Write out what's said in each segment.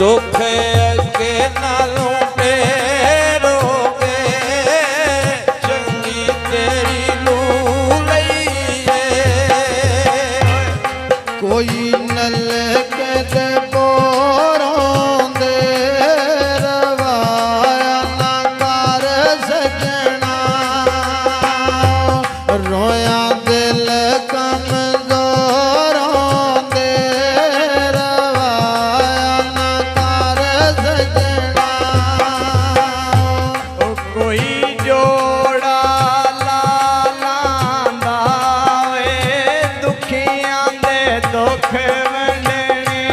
दुख अगे नालों फेरोगे चंगी तेरी नू लईए कोई नलक दे बोरों दे रवाया ना कर सजना रोया दिल कमजोरों दे रवाया ना कर सजना कोई जोड़ा ला लांदा वे दुखियां दे दुख वंडने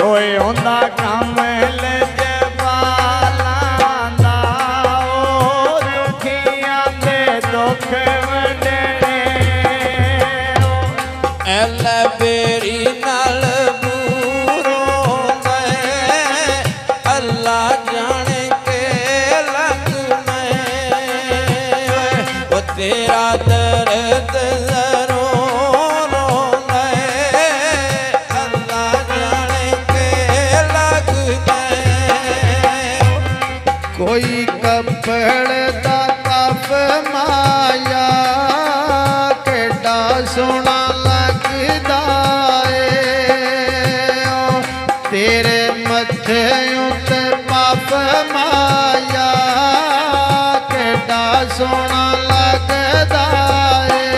कोई होंदा कम लजपालांदा ओ दुखियां दे दुख वंडने एल बेरी नाल बूरों गए अल्लाह जाने के लग में वो तेरा दर्द जरूर गए अल्लाह जाने के लग गए कोई कपड़ दा कप माया केडा सोना लगदा ए तेरे मथे उते पाप माया केडा सोना लगदा ए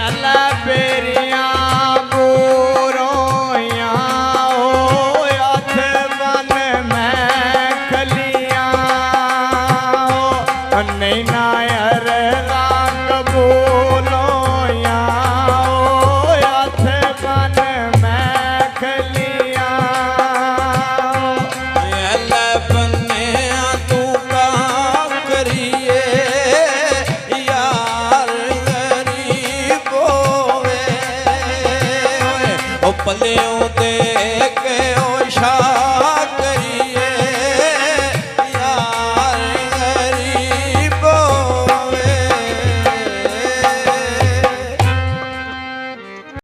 अल्लाह बेरियां गोरोयां ओ हथ बन मैं खलियां नहीं नायर रंग बोलोयां ओ हथ बन मैं खलियां अल्लाह बन्ने तू काम करिए यार गरीब होवे ओ पल्लियों दे के